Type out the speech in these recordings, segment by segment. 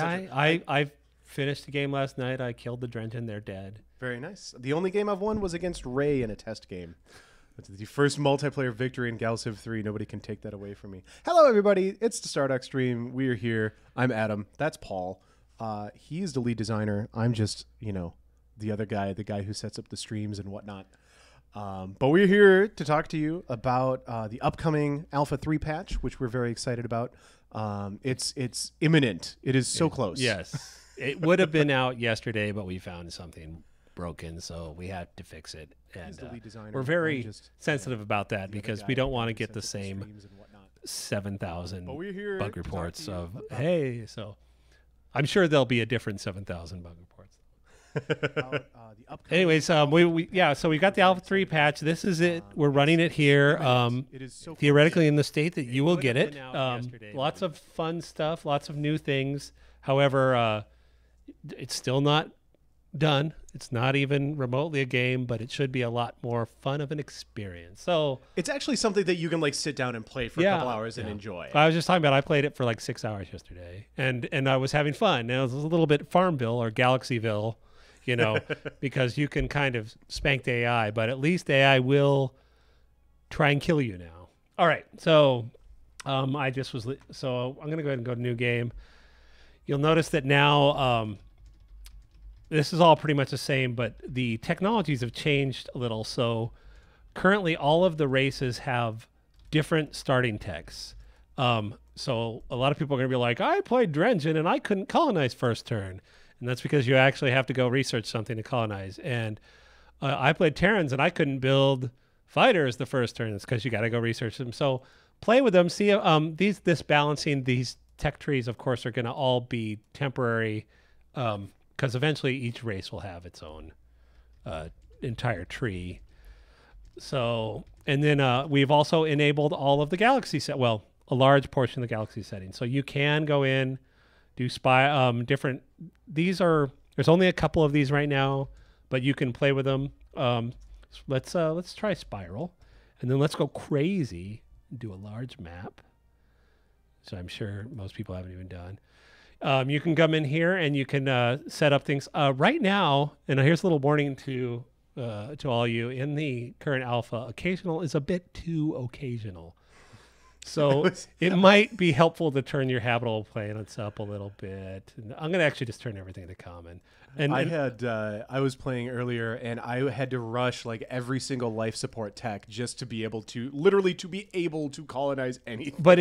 Yeah, I finished the game last night. I killed the Drenton. They're dead. Very nice. The only game I've won was against Ray in a test game. It's the first multiplayer victory in GalCiv 3. Nobody can take that away from me. Hello, everybody. It's the Stardock stream. We are here. I'm Adam. That's Paul. He's the lead designer. I'm just, the other guy, the guy who sets up the streams and whatnot. But we're here to talk to you about the upcoming Alpha 3 patch, which we're very excited about. It's imminent. It is so close. Yes. It would have been out yesterday, but we found something broken, so we had to fix it. And we're very sensitive about that because we don't want to get the same 7,000 bug reports of, hey, so I'm sure there'll be a different 7,000 bug reports. Anyways, so we got the Alpha 3 patch. This is it. We're running it here. Theoretically in the state that you will get it. Lots of fun stuff, lots of new things. However, it's still not done. It's not even remotely a game, but it should be a lot more fun of an experience. So it's actually something that you can sit down and play for a couple hours and enjoy. I was just talking about I played it for 6 hours yesterday, and I was having fun. And it was a little bit Farmville or GalaxyVille, because you can kind of spank the AI, but at least AI will try and kill you now. All right, so I'm going to go ahead and go to new game. You'll notice that now this is all pretty much the same, but the technologies have changed a little. So currently all of the races have different starting techs. So a lot of people are going to be like, I played Drengen and I couldn't colonize first turn. And that's because you actually have to go research something to colonize. And I played Terrans and I couldn't build fighters the first turn. It's because you got to go research them. So play with them. See this balancing, these tech trees, of course, are going to all be temporary because eventually each race will have its own entire tree. So, and then we've also enabled all of the galaxy set. Well, a large portion of the galaxy settings. So you can go in, do different. There's only a couple of these right now, but you can play with them. Let's try Spiral, and then let's go crazy and do a large map. So I'm sure most people haven't even done. You can come in here and you can set up things right now. And here's a little warning to all you in the current alpha. Occasional is a bit too occasional. So it might be helpful to turn your habitable planets up a little bit. And I'm going to actually just turn everything to common. And I was playing earlier and I had to rush every single life support tech just to be able to colonize anything. But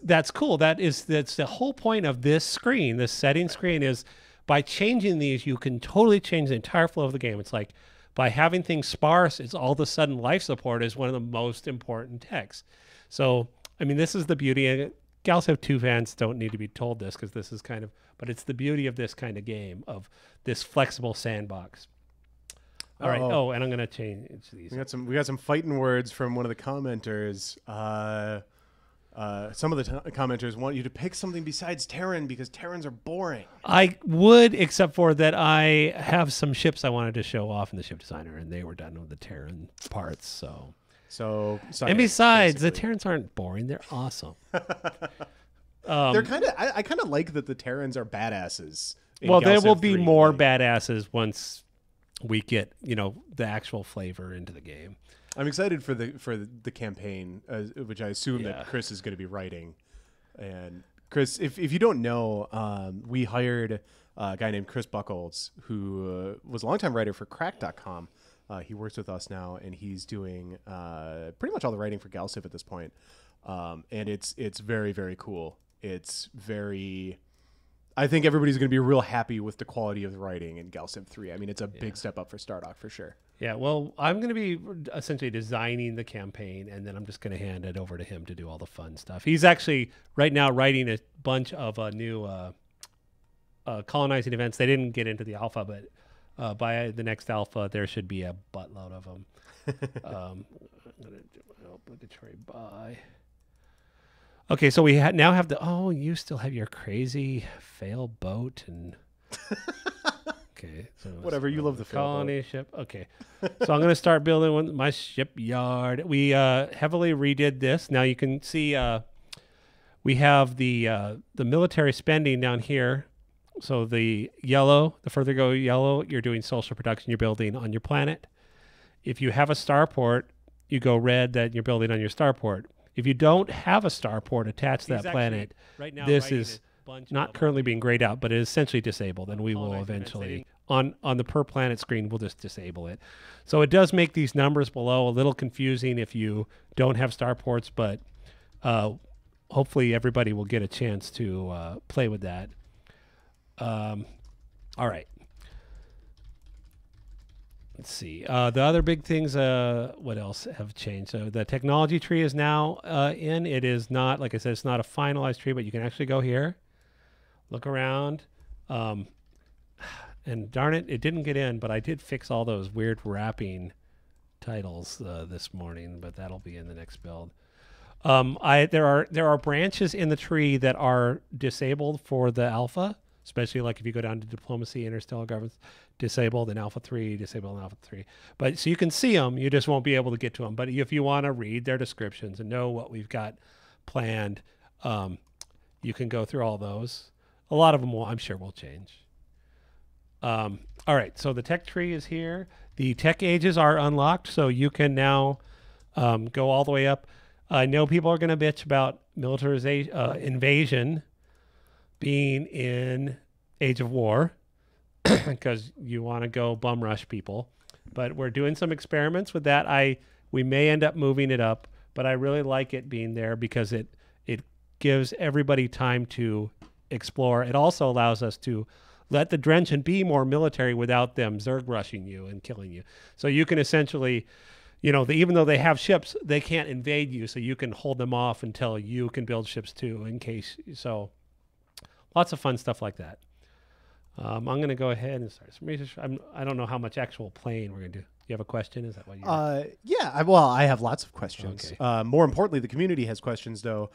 that's cool. That's the whole point of this screen, this setting screen, is by changing these, you can totally change the entire flow of the game. It's like by having things sparse, it's all of a sudden life support is one of the most important techs. So, I mean, this is the beauty. GalCiv 2 fans don't need to be told this because this is but it's the beauty of this kind of game, of this flexible sandbox. All right. Oh, and I'm going to change these. We got some fighting words from one of the commenters. Some of the commenters want you to pick something besides Terran because Terrans are boring. I would, except for that I have some ships I wanted to show off in the ship designer, and they were done with the Terran parts, so... And besides, the Terrans aren't boring; they're awesome. They're I kind of like that the Terrans are badasses. Well, there will be more badasses once we get the actual flavor into the game. I'm excited for the campaign, which I assume that Chris is going to be writing. And Chris, if you don't know, we hired a guy named Chris Buckholz, who was a longtime writer for Crack.com. He works with us now, and he's doing pretty much all the writing for GalCiv at this point. And it's very, very cool. I think everybody's going to be real happy with the quality of the writing in GalCiv 3. I mean, it's a big step up for Stardock for sure. Yeah, well, I'm going to be essentially designing the campaign, and then I'm just going to hand it over to him to do all the fun stuff. He's actually right now writing a bunch of new colonizing events. They didn't get into the alpha, but by the next alpha, there should be a buttload of them. I'm going to do an obligatory buy. Okay, so we now have you still have your crazy fail boat and... Okay. So whatever, you love the colony ship. Okay. So I'm going to start building my shipyard. We heavily redid this. Now you can see We have the military spending down here. So the yellow, the further you go yellow, you're doing social production. You're building on your planet. If you have a starport, you go red, that you're building on your starport. If you don't have a starport attached to that planet, this is not currently being grayed out, but it is essentially disabled, and we will eventually, on the per planet screen, we'll just disable it. So it does make these numbers below a little confusing if you don't have starports, but hopefully everybody will get a chance to play with that. All right. Let's see. The other big things, what else have changed? So the technology tree is now in. It is not, like I said, it's not a finalized tree, but you can actually go here, look around. And darn it, it didn't get in, but I did fix all those weird wrapping titles this morning, but that'll be in the next build. There are branches in the tree that are disabled for the alpha, especially like if you go down to diplomacy, interstellar governance, disabled in alpha 3, disabled in alpha 3. But so you can see them, you just won't be able to get to them. But if you want to read their descriptions and know what we've got planned, you can go through all those. A lot of them I'm sure will change. All right, so the tech tree is here. The tech ages are unlocked, so you can now go all the way up. I know people are going to bitch about militarization, invasion being in Age of War because you want to go bum rush people. But we're doing some experiments with that. We may end up moving it up, but I really like it being there because it gives everybody time to explore. It also allows us to let the Drenchen be more military without them Zerg rushing you and killing you. So you can essentially, even though they have ships, they can't invade you. So you can hold them off until you can build ships too in case. So lots of fun stuff like that. I'm going to go ahead and start some research. I don't know how much actual playing we're going to do. You have a question? Is that what you Yeah, I have lots of questions. Okay. More importantly, the community has questions, though.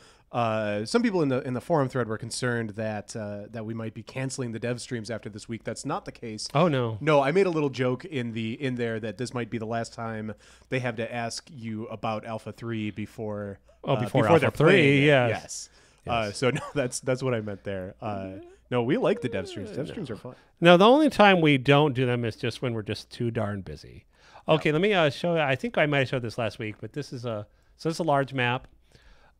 Some people in the forum thread were concerned that we might be canceling the dev streams after this week. That's not the case. Oh, no. No, I made a little joke in there that this might be the last time they have to ask you about Alpha 3 before before they're Alpha 3, playing it. yes. Yes. So no, that's what I meant there. No, we like the dev streams. Dev streams are fun. No, the only time we don't do them is just when we're just too darn busy. Okay, let me show you. I think I might have showed this last week, but this is a large map.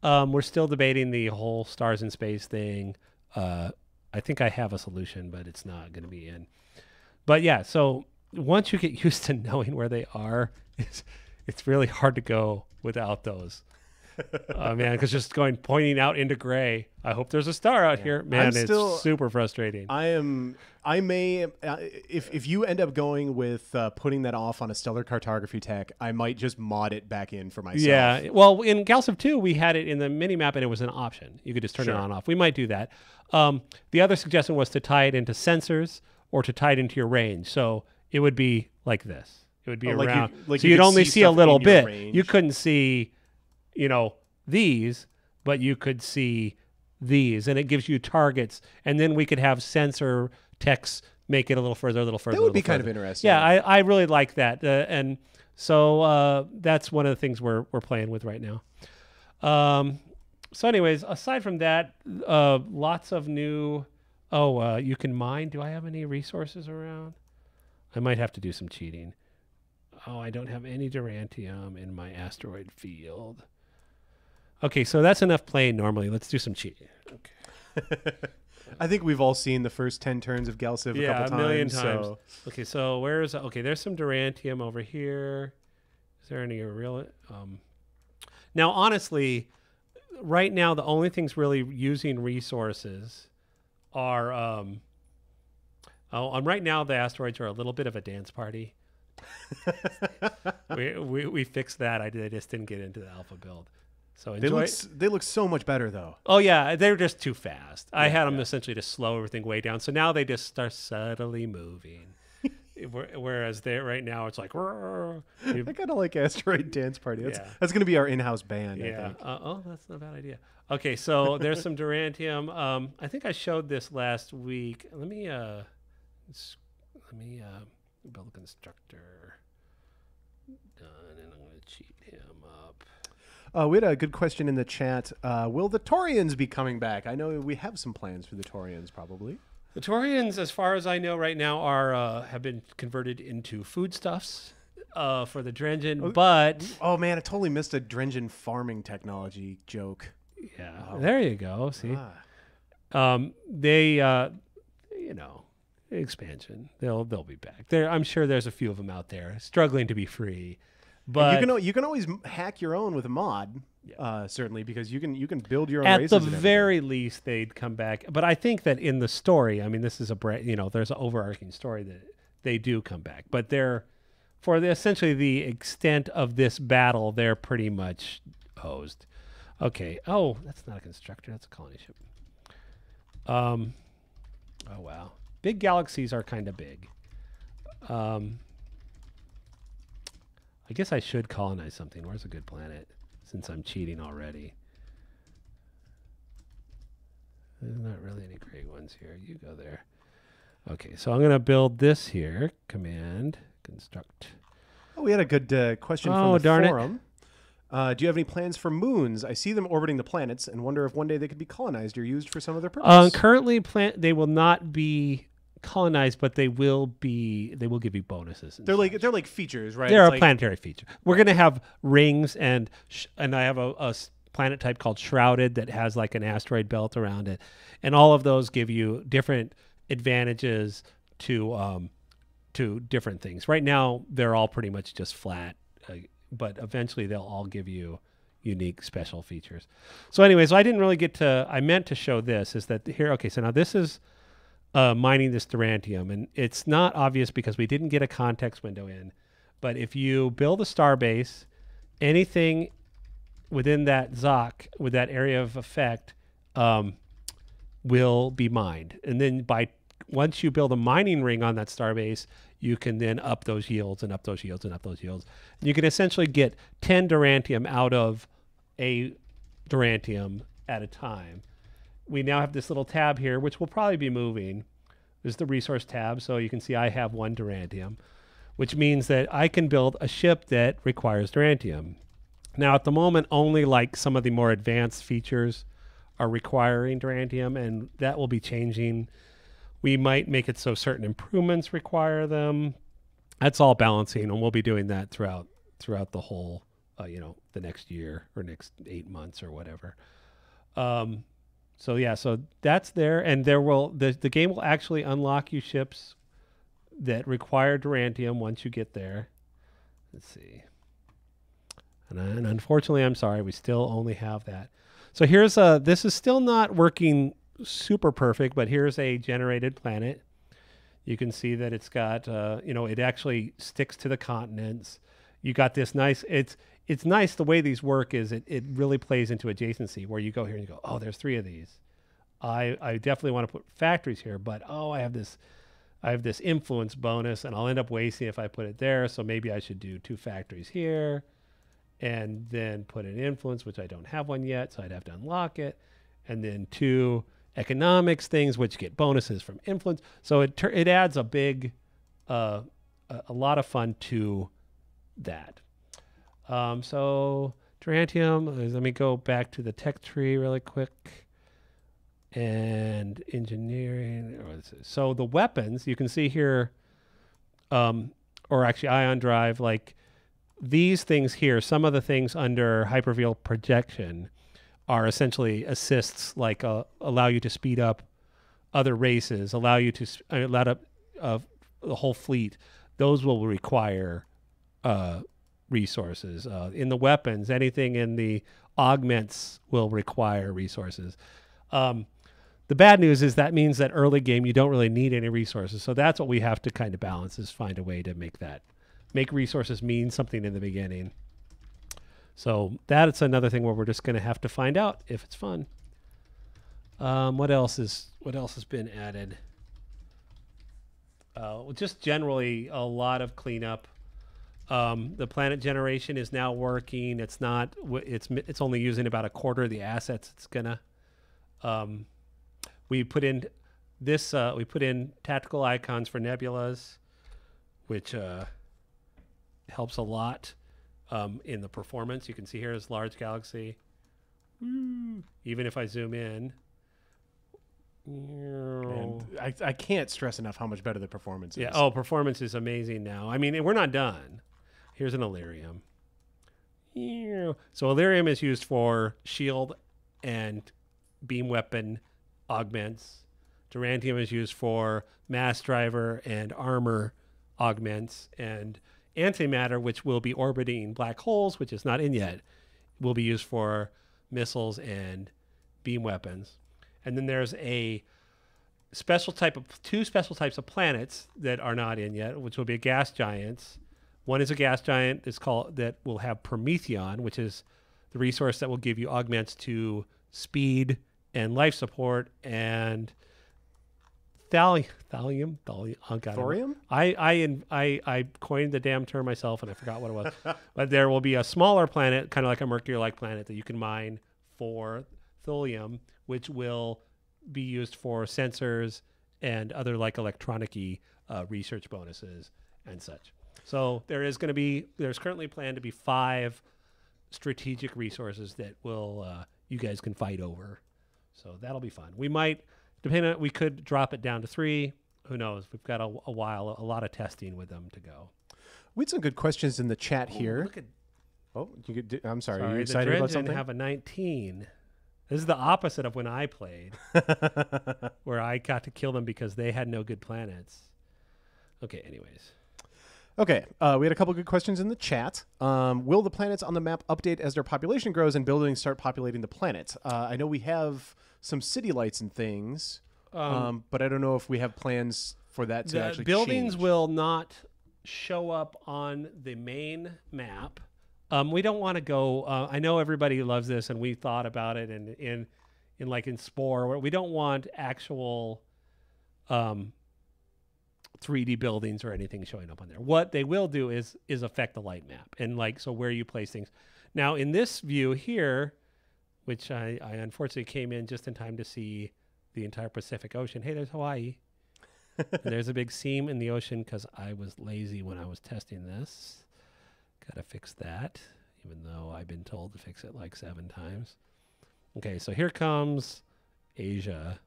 We're still debating the whole stars in space thing. I think I have a solution, but it's not going to be in. But yeah, so once you get used to knowing where they are, it's really hard to go without those. Man, because just pointing out into gray. I hope there's a star out here. Man, it's super frustrating. I may, if you end up going with putting that off on a stellar cartography tech, I might just mod it back in for myself. Yeah, well, in GalCiv 2, we had it in the mini map, and it was an option. You could just turn it on and off. We might do that. The other suggestion was to tie it into sensors or to tie it into your range. So it would be like this. It would be around. So you'd only see a little bit. Range. You couldn't see, these, but you could see these, and it gives you targets, and then we could have sensor text make it a little further. That would be kind of interesting. Yeah, I really like that, and so that's one of the things we're playing with right now. So anyways, aside from that, lots of new. You can mine. Do I have any resources around? I might have to do some cheating. I don't have any Durantium in my asteroid field. Okay, so that's enough playing normally. Let's do some cheating. Okay. I think we've all seen the first 10 turns of GalCiv a couple times. Yeah, a million times. So. Okay, so there's some Durantium over here. Is there any real... Now, honestly, right now, the only things really using resources are... right now, the asteroids are a little bit of a dance party. we fixed that. I just didn't get into the alpha build. So they look so much better though. Oh yeah, they're just too fast. I had them essentially to slow everything way down. So now they just start subtly moving. Whereas right now it's like. I kind of like Asteroid Dance Party. That's going to be our in-house band. Yeah. I think. That's not a bad idea. Okay, so there's some Durantium. I think I showed this last week. Let me build a constructor. Done, and I'm going to cheat him up. We had a good question in the chat. Will the Taurians be coming back? I know we have some plans for the Taurians, probably. The Taurians, as far as I know right now, are have been converted into foodstuffs for the Drengen, but... Oh, man, I totally missed a Drengen farming technology joke. Yeah, there you go. See? They, you know, expansion. They'll be back. I'm sure there's a few of them out there struggling to be free. But you can always hack your own with a mod, certainly, because you can build your own at races. the very least, they'd come back. But I think that in the story, I mean, this is there's an overarching story that they do come back. But essentially the extent of this battle, they're pretty much hosed. Okay. Oh, that's not a constructor. That's a colony ship. Oh wow, big galaxies are kind of big. I guess I should colonize something. Where's a good planet? Since I'm cheating already. There's not really any great ones here. You go there. Okay, so I'm going to build this here. Command, construct. Oh, we had a good question from the forum. Do you have any plans for moons? I see them orbiting the planets and wonder if one day they could be colonized or used for some other purpose. Currently, they will not be colonized, but they will give you bonuses. They're like features, right? They're a planetary feature. We're going to have rings, and I have a planet type called Shrouded that has like an asteroid belt around it, and all of those give you different advantages to different things. Right now, they're all pretty much just flat, but eventually they'll all give you unique special features. So anyway, I didn't really I meant to show this, is that here, okay, so now this is mining this Durantium, and it's not obvious because we didn't get a context window in, but if you build a star base, anything within that ZOC, with that area of effect, will be mined. And then once you build a mining ring on that star base, you can then up those yields and up those yields and up those yields. And you can essentially get 10 Durantium out of a Durantium at a time. We now have this little tab here, which will probably be moving. There's the resource tab, so you can see I have 1 Durantium, which means that I can build a ship that requires Durantium. Now, at the moment, only like some of the more advanced features are requiring Durantium, and that will be changing. We might make it so certain improvements require them. That's all balancing, and we'll be doing that throughout the whole, the next year or next 8 months or whatever. So that's there, and the game will actually unlock you ships that require Durantium once you get there. Let's see. And unfortunately, I'm sorry, we still only have that. So this is still not working super perfect, but here's a generated planet. You can see that it's got, it actually sticks to the continents. You got this nice, it's nice the way these work is it really plays into adjacency where you go here and you go, oh, there's 3 of these. I definitely want to put factories here, but I have this influence bonus and I'll end up wasting if I put it there. So maybe I should do 2 factories here and then put an influence, which I don't have one yet. So I'd have to unlock it. And then 2 economics things, which get bonuses from influence. So it adds a big, a lot of fun to that. So Durantium, let me go back to the tech tree really quick. And engineering. So the weapons, you can see here, or actually ion drive, like these things here, some of the things under hyperveil projection are essentially assists, like allow you to speed up other races, allow you to allow up the whole fleet. Those will require resources. In the weapons, anything in the augments will require resources. The bad news is that means that early game you don't really need any resources. So that's what we have to kind of balance, is find a way to make resources mean something in the beginning. So that's another thing where we're just going to have to find out if it's fun. What else has been added? Just generally a lot of cleanup. The planet generation is now working. It's only using about a quarter of the assets it's gonna. We put in tactical icons for nebulas, which helps a lot. in the performance. You can see here is large galaxy. Even if I zoom in. And I can't stress enough how much better the performance is. Yeah. Oh, performance is amazing now. I mean, we're not done. Here's an Illyrium. So Lyrium is used for shield and beam weapon augments. Durantium is used for mass driver and armor augments. And antimatter, which will be orbiting black holes, which is not in yet, will be used for missiles and beam weapons. And then there's a two special types of planets that are not in yet, which will be gas giants. One is a gas giant that will have Prometheon, which is the resource that will give you augments to speed and life support, and Thorium. Oh God, Thorium? I coined the damn term myself, and I forgot what it was. But there will be a smaller planet, kind of like a Mercury-like planet, that you can mine for Thorium, which will be used for sensors and other like electronic-y research bonuses and such. So there's currently planned to be 5 strategic resources that will you guys can fight over. So that'll be fun. We might, we could drop it down to 3. Who knows? We've got a lot of testing with them to go. We had some good questions in the chat here. I'm sorry. Are you excited about something? The have a 19. This is the opposite of when I played, where I got to kill them because they had no good planets. Okay, anyways. Okay, we had a couple good questions in the chat. Will the planets on the map update as their population grows and buildings start populating the planet? I know we have some city lights and things, but I don't know if we have plans for that to actually buildings change. Will not show up on the main map. We don't want to go. I know everybody loves this, and we thought about it. And in Spore, where we don't want actual 3D buildings or anything showing up on there. What they will do is affect the light map and so where you place things. Now in this view here, which I unfortunately came in just in time to see the entire Pacific Ocean. Hey, there's Hawaii. And there's a big seam in the ocean because I was lazy when I was testing this. Gotta fix that, even though I've been told to fix it like 7 times. Okay, so here comes Asia.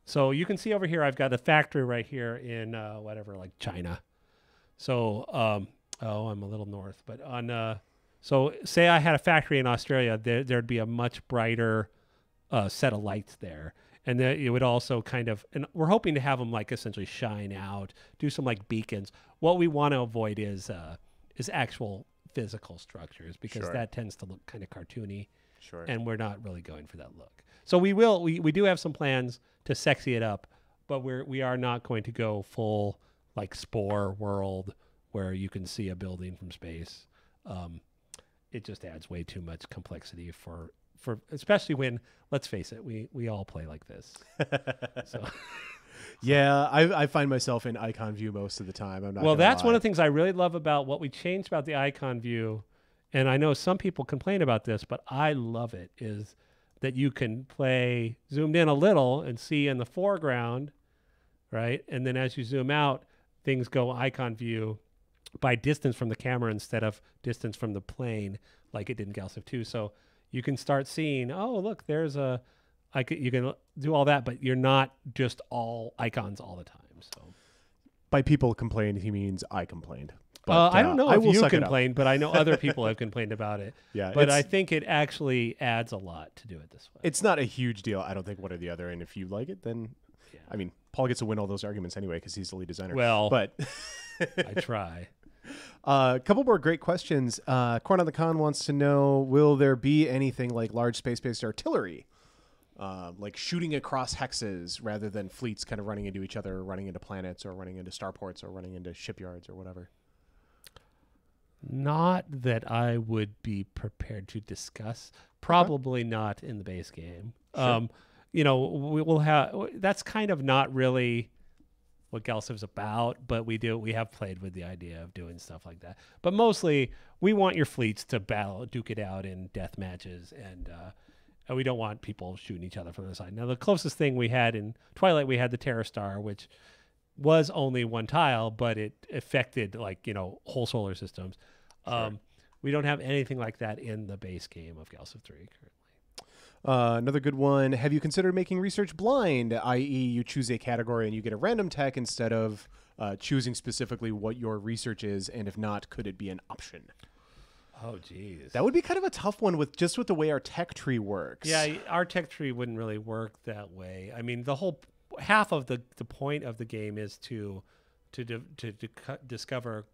So you can see over here, I've got a factory right here in China. So, I'm a little north, but so say I had a factory in Australia, there'd be a much brighter set of lights there. And then it would also and we're hoping to have them essentially shine out, do some beacons. What we want to avoid is actual physical structures because that tends to look kind of cartoony. Sure. And we're not really going for that look. So we do have some plans to sexy it up, but we are not going to go full Spore world where you can see a building from space. It just adds way too much complexity for especially when, let's face it, we all play like this. So yeah, I find myself in icon view most of the time. I'm not. Well, that's one of the things I really love about what we changed about the icon view, and I know some people complain about this, but I love it, is that you can play zoomed in a little and see in the foreground, right? And then as you zoom out, things go icon view by distance from the camera instead of distance from the plane like it did in GalCiv 2. So you can start seeing, oh, look, you can do all that, but you're not just all icons all the time. So by people complained, he means I complained. But, I don't know if you complained, but I know other people have complained about it. Yeah, but I think it actually adds a lot to do it this way. It's not a huge deal, I don't think, one or the other. And if you like it, then, yeah. I mean, Paul gets to win all those arguments anyway because he's the lead designer. Well, but I try. A couple more great questions. Corn on the Con wants to know, will there be anything like large space-based artillery? Like shooting across hexes rather than fleets kind of running into each other, or running into planets, or running into starports, or running into shipyards, or whatever. Not that I would be prepared to discuss. Probably not in the base game. Sure. We will have. That's kind of not really what GalCiv's about, but we have played with the idea of doing stuff like that. But mostly, we want your fleets to duke it out in death matches, and we don't want people shooting each other from the side. Now, the closest thing we had in Twilight, we had the Terror Star, which was only one tile, but it affected whole solar systems. Sure. We don't have anything like that in the base game of GalCiv 3 currently. Another good one. Have you considered making research blind, i.e. you choose a category and you get a random tech instead of choosing specifically what your research is, and if not, could it be an option? Oh, geez. That would be kind of a tough one with the way our tech tree works. Yeah, our tech tree wouldn't really work that way. I mean, the whole half of the point of the game is to discover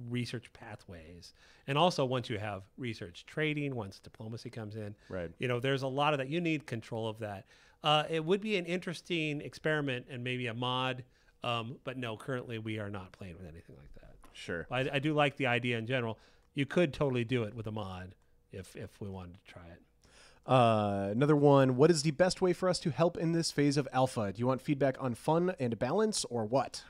research pathways, and also once you have research trading, once diplomacy comes in, right? There's a lot of that. You need control of that. It would be an interesting experiment and maybe a mod, but no, currently we are not playing with anything like that. Sure. I do like the idea in general. You could totally do it with a mod if we wanted to try it. Another one. What is the best way for us to help in this phase of alpha? Do you want feedback on fun and balance, or what?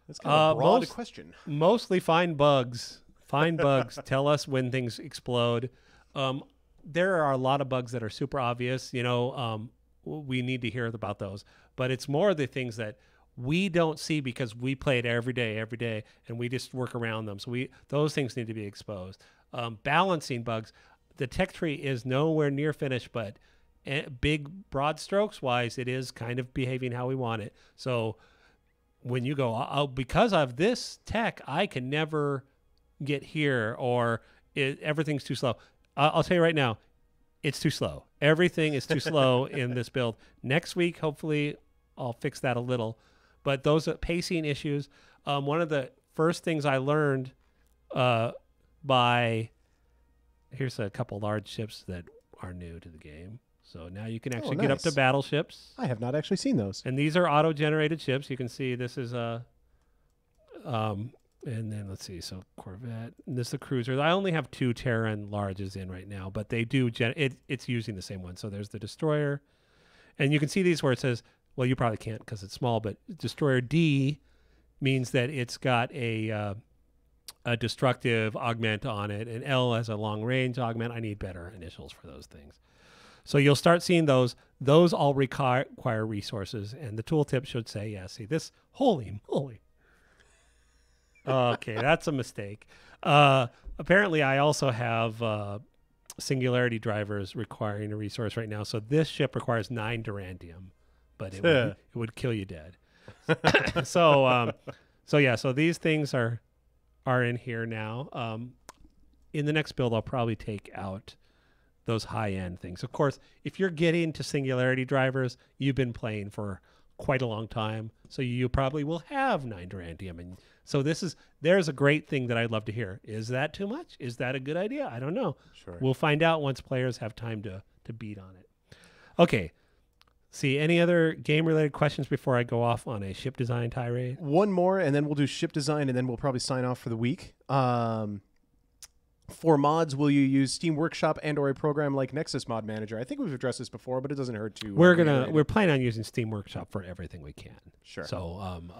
That's kind of a broad question. Mostly find bugs. Find bugs. Tell us when things explode. There are a lot of bugs that are super obvious. We need to hear about those. But it's more the things that we don't see because we play it every day, and we just work around them. So those things need to be exposed. Balancing bugs. The tech tree is nowhere near finished, but big broad strokes wise, it is kind of behaving how we want it. So when you go, because of this tech, I can never get here, or everything's too slow. I'll tell you right now, it's too slow. Everything is too slow in this build. Next week, hopefully, I'll fix that a little. But those pacing issues, one of the first things I learned here's a couple large ships that are new to the game. So now you can actually get up to battleships. I have not actually seen those. And these are auto-generated ships. You can see this is a, and then let's see, so Corvette, and this is the cruisers. I only have 2 Terran larges in right now, but they do, it's using the same one. So there's the destroyer, and you can see these where it says, well, you probably can't because it's small, but destroyer D means that it's got a destructive augment on it, and L has a long range augment. I need better initials for those things. So you'll start seeing those. Those all require resources, and the tooltip should say, yeah, see this, holy moly. Okay, that's a mistake. Apparently, I also have singularity drivers requiring a resource right now. So this ship requires 9 durantium, but it would kill you dead. So these things are in here now. In the next build, I'll probably take out those high-end things. Of course, if you're getting to singularity drivers, you've been playing for quite a long time, so you probably will have 9 durantium. And so there's a great thing that I'd love to hear. Is that too much? Is that a good idea? I don't know. Sure. We'll find out once players have time to beat on it. Okay. See, any other game-related questions before I go off on a ship design tirade? One more, and then we'll do ship design, and then we'll probably sign off for the week. For mods, will you use Steam Workshop and/or a program like Nexus Mod Manager? I think we've addressed this before, but it doesn't hurt to. We're planning on using Steam Workshop for everything we can. Sure. So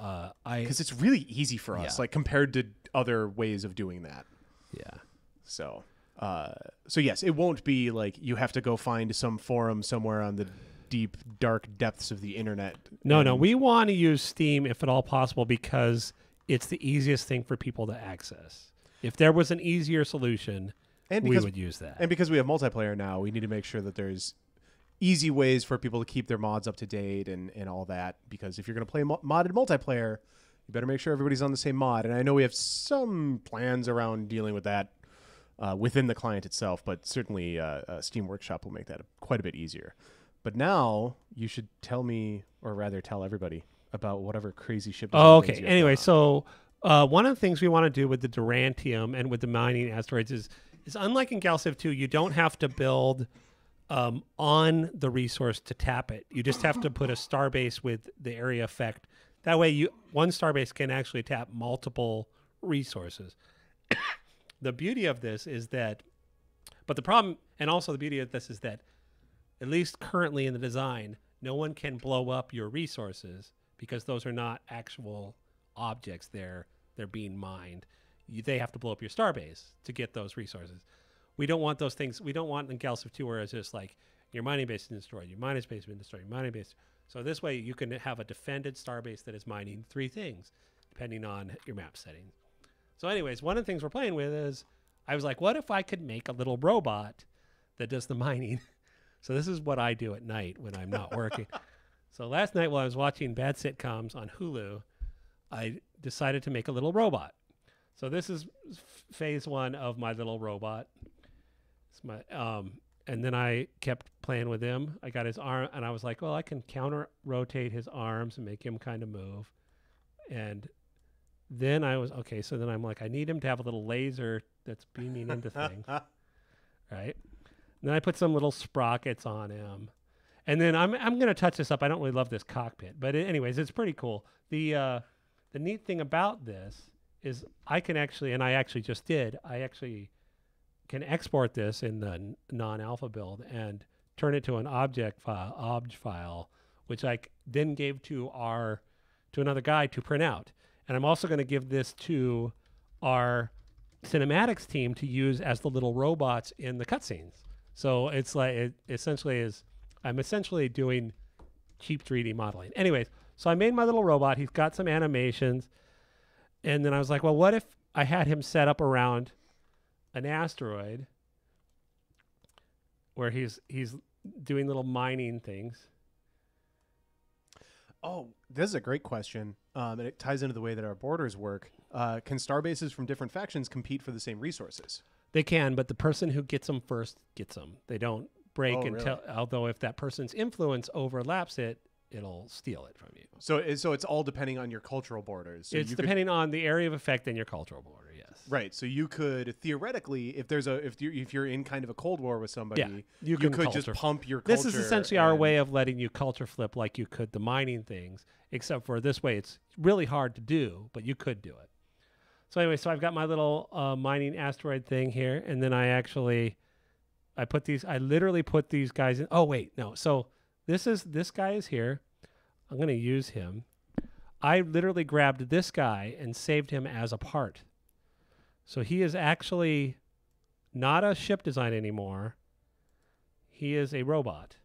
because it's really easy for us, like compared to other ways of doing that. Yeah. So yes, it won't be like you have to go find some forum somewhere on the deep, dark depths of the internet. No, we want to use Steam if at all possible because it's the easiest thing for people to access. If there was an easier solution, we would use that. And because we have multiplayer now, we need to make sure that there's easy ways for people to keep their mods up to date and all that. Because if you're going to play modded multiplayer, you better make sure everybody's on the same mod. And I know we have some plans around dealing with that within the client itself, but certainly Steam Workshop will make that quite a bit easier. But now you should tell me, or rather tell everybody, about whatever crazy ship. Okay. Anyway, so one of the things we want to do with the durantium and with the mining asteroids is unlike in GalCiv 2, you don't have to build on the resource to tap it. You just have to put a starbase with the area effect. That way, one starbase can actually tap multiple resources. The beauty of this is that, but the problem, and also the beauty of this is that, at least currently in the design, no one can blow up your resources because those are not actual objects. They're being mined. They have to blow up your starbase to get those resources. We don't want those things. We don't want in GalCiv 2 where it's just like your mining base is destroyed, your mining base has been destroyed, your mining base. So this way you can have a defended starbase that is mining 3 things, depending on your map settings. So anyways, one of the things we're playing with is I was like, what if I could make a little robot that does the mining? So this is what I do at night when I'm not working. So last night while I was watching bad sitcoms on Hulu, I decided to make a little robot. So this is phase 1 of my little robot. It's my and then I kept playing with him. I got his arm, and I was like, well, I can counter rotate his arms and make him kind of move. And then I was okay. So then I'm like, I need him to have a little laser that's beaming into things, right? And then I put some little sprockets on him, and then I'm gonna touch this up. I don't really love this cockpit, but anyways, it's pretty cool. The neat thing about this is I can actually, and I actually just did, I actually can export this in the non-alpha build and turn it to an object file, obj file, which I then gave to another guy to print out. And I'm also going to give this to our cinematics team to use as the little robots in the cutscenes. So it's like, it essentially is, I'm essentially doing cheap 3D modeling. Anyways, so I made my little robot. He's got some animations. And then I was like, well, what if I had him set up around an asteroid where he's doing little mining things? Oh, this is a great question. And it ties into the way that our borders work. Can star bases from different factions compete for the same resources? They can, but the person who gets them first gets them. They don't break until, really? although if that person's influence overlaps it, it'll steal it from you. So it's all depending on your cultural borders. So It's depending on the area of effect and your cultural border, yes. Right. So you could theoretically, if you're in kind of a Cold War with somebody, Yeah, you can could just culture. pump your culture. This is essentially our way of letting you culture flip like you could the mining things, except for this way it's really hard to do, but you could do it. So anyway, so I've got my little mining asteroid thing here, and then I literally put these guys in. Oh, wait, no. So this guy is here. I'm going to use him. I literally grabbed this guy and saved him as a part. So he is actually not a ship design anymore. He is a robot.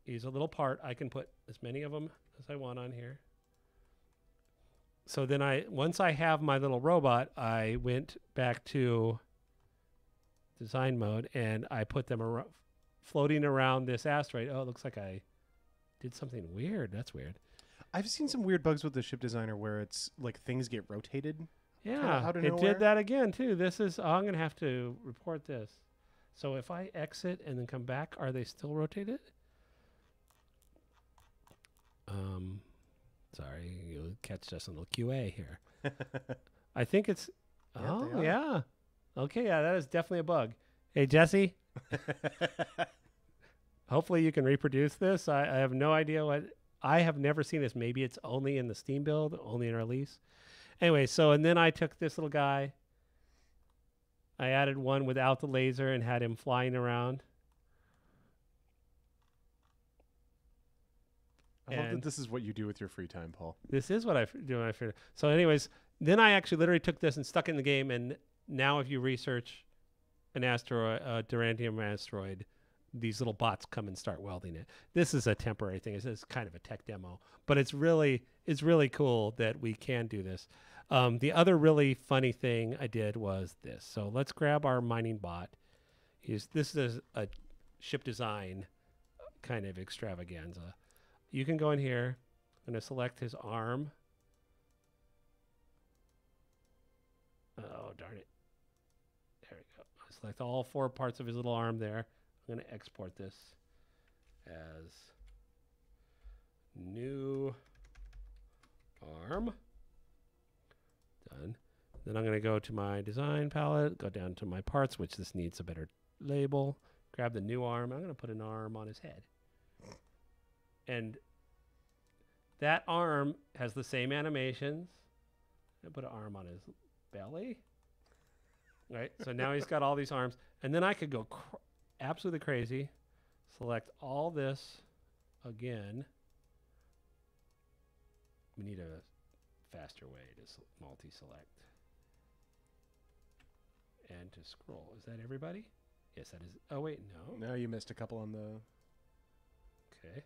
He's a little part. I can put as many of them as I want on here. So then once I have my little robot, I went back to design mode and I put them floating around this asteroid. Oh, it looks like I did something weird. That's weird. I've seen some weird bugs with the ship designer where it's like things get rotated. Yeah, out of it nowhere. did that again too. I'm going to have to report this. So if I exit and then come back, are they still rotated? Sorry, you'll catch us on the QA here. I think it's, yeah. Okay, yeah, that is definitely a bug. Hey, Jesse. Hopefully you can reproduce this. I have no idea what, I have never seen this. Maybe it's only in the Steam build, only in release. Anyway, and then I took this little guy. I added one without the laser and had him flying around. I love that this is what you do with your free time, Paul. This is what I do in my free time. So anyways, then I actually literally took this and stuck it in the game. And now if you research an asteroid, a Duranium asteroid, these little bots come and start welding it. This is a temporary thing. It's kind of a tech demo, but it's really cool that we can do this. The other really funny thing I did was this. So let's grab our mining bot. This is a ship design kind of extravaganza. You can go in here. I'm going to select his arm. Oh, darn it. There we go. I select all 4 parts of his little arm there. I'm going to export this as new arm. Done. Then I'm going to go to my design palette, go down to my parts, which this needs a better label. Grab the new arm. I'm going to put an arm on his head. And that arm has the same animations. I put an arm on his belly. Right? So now he's got all these arms. And then I could go absolutely crazy. Select all this again. We need a faster way to multi-select. And to scroll. Is that everybody? Yes, that is. Oh, wait, no. No, you missed a couple on the... Okay.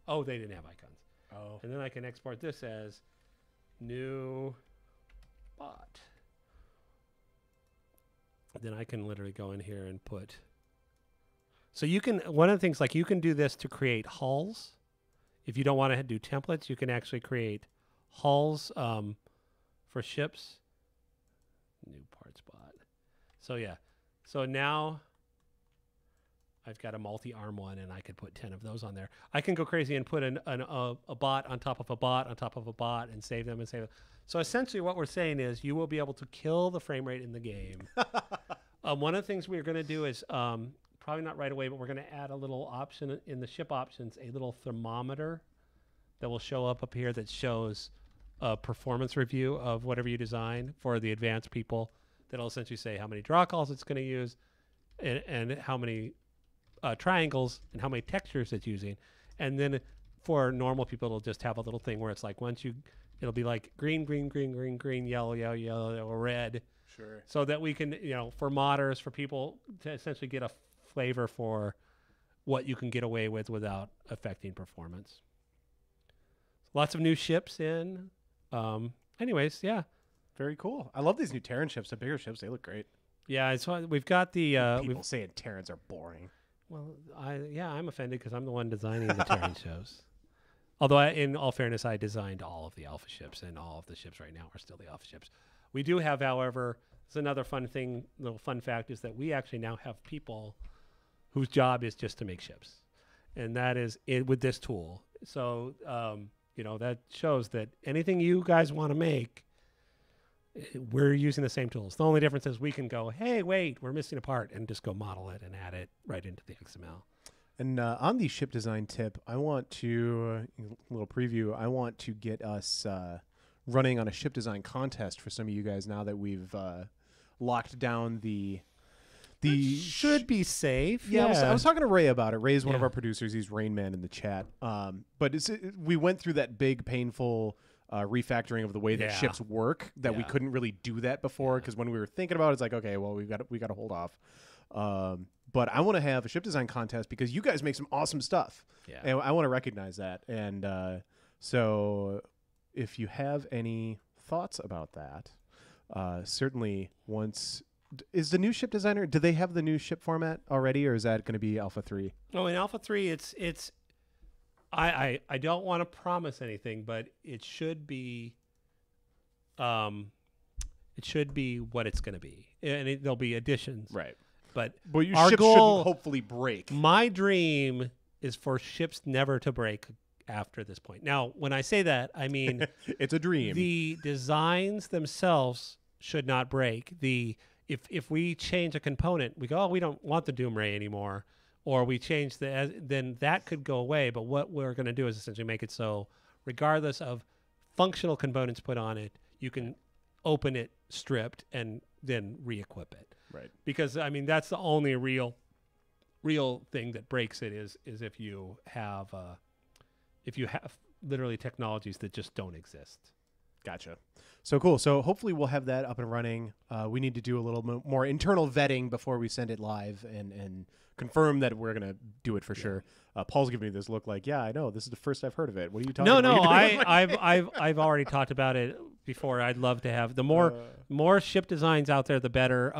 Oh, they didn't have icons. Oh. And then I can export this as new bot. Then I can literally go in here and put. So you can, one of the things, like you can do this to create hulls. If you don't want to do templates, you can actually create hulls for ships. New parts bot. So yeah. So now I've got a multi-arm one, and I could put 10 of those on there. I can go crazy and put a bot on top of a bot on top of a bot and save them and save them. So essentially what we're saying is you will be able to kill the frame rate in the game. One of the things we're going to do is, probably not right away, but we're going to add a little option in the ship options, a little thermometer that will show up here that shows a performance review of whatever you design for the advanced people. That'll essentially say how many draw calls it's going to use and how many triangles and how many textures it's using. And then for normal people, it'll just have a little thing where it's like it'll be like green, green, green, green, green, yellow, yellow, yellow, red. Sure. So that we can, for modders, for people to essentially get a flavor for what you can get away with without affecting performance. Lots of new ships in. Anyways, yeah. Very cool. I love these new Terran ships. The bigger ships, they look great. Yeah, so we've got the... People saying Terrans are boring. Well, I'm offended because I'm the one designing the Terran shows. Although, in all fairness, I designed all of the alpha ships, and all of the ships right now are still the alpha ships. We do have, however, it's another fun thing, little fun fact, is that we actually now have people whose job is just to make ships. And that is with this tool. So, that shows that anything you guys want to make, we're using the same tools. The only difference is we can go, hey, wait, we're missing a part, and just go model it and add it right into the XML. And on the ship design tip, I want to, a little preview, I want to get us running on a ship design contest for some of you guys now that we've locked down the... should be safe. Yeah, I was talking to Ray about it. Ray is one of our producers. He's Rain Man in the chat. But we went through that big, painful refactoring of the way that ships work that we couldn't really do that before because when we were thinking about it, it's like, okay, well, we got to hold off. But I want to have a ship design contest because you guys make some awesome stuff. Yeah. And I want to recognize that. And so if you have any thoughts about that, certainly once... Is the new ship designer, do they have the new ship format already, or is that going to be Alpha 3? Oh, in Alpha 3, it's I don't want to promise anything, but it should be what it's going to be. And there'll be additions. Right. But your our ship goal, shouldn't hopefully break. My dream is for ships never to break after this point. Now, when I say that, I mean... It's a dream. The designs themselves should not break. If we change a component, we go, oh, we don't want the Doom Ray anymore, or we change then that could go away. But what we're going to do is essentially make it so, regardless of functional components put on it, you can open it stripped and then re-equip it. Right. Because I mean that's the only real thing that breaks it is if you have literally technologies that just don't exist. Gotcha. So cool. So hopefully we'll have that up and running. We need to do a little more internal vetting before we send it live and confirm that we're going to do it for sure. Paul's giving me this look like, yeah, I know. This is the first I've heard of it. What are you talking about? No, I've already talked about it before. I'd love to have the more ship designs out there, the better.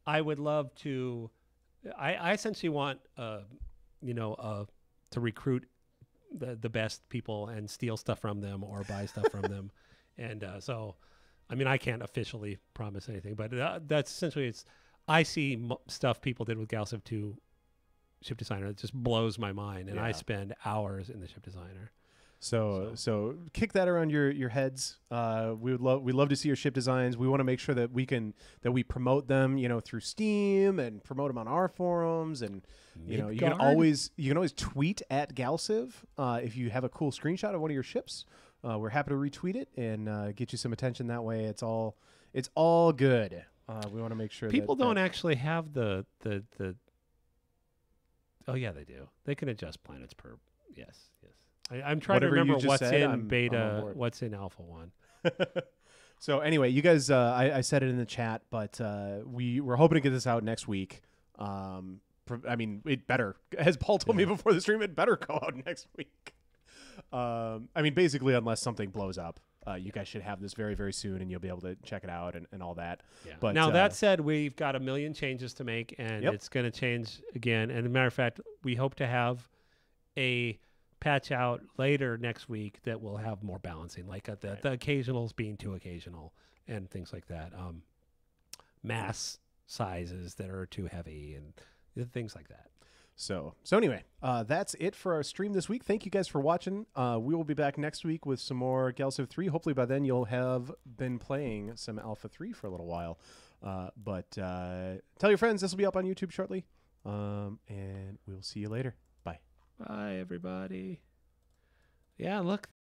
I would love to. I essentially want to recruit the best people and steal stuff from them or buy stuff from them. And so, I mean, I can't officially promise anything, but that's essentially I see stuff people did with GalCiv 2 ship designer. It just blows my mind, and I spend hours in the ship designer. So kick that around your heads. We'd love to see your ship designs. We want to make sure that we promote them, through Steam and promote them on our forums. And you can always tweet at GalCiv if you have a cool screenshot of one of your ships. We're happy to retweet it and get you some attention that way. It's all good. We want to make sure people don't actually have the. Oh yeah, they do. They can adjust planets per. Yes. I'm trying to remember what's in beta, what's in Alpha 1. So anyway, you guys, I said it in the chat, but we're hoping to get this out next week. I mean, it better, as Paul told me before the stream, it better go out next week. I mean, basically, unless something blows up. you guys should have this very, very soon, and you'll be able to check it out and all that. Yeah. But now that said, we've got a million changes to make, and it's going to change again. And as a matter of fact, we hope to have a patch out later next week that will have more balancing, like the occasionals being too occasional and things like that. Mass sizes that are too heavy and things like that. So anyway, that's it for our stream this week. Thank you guys for watching. We will be back next week with some more GalCiv 3. Hopefully by then you'll have been playing some Alpha 3 for a little while. But tell your friends, this will be up on YouTube shortly. And we'll see you later. Bye. Bye, everybody. Yeah, look.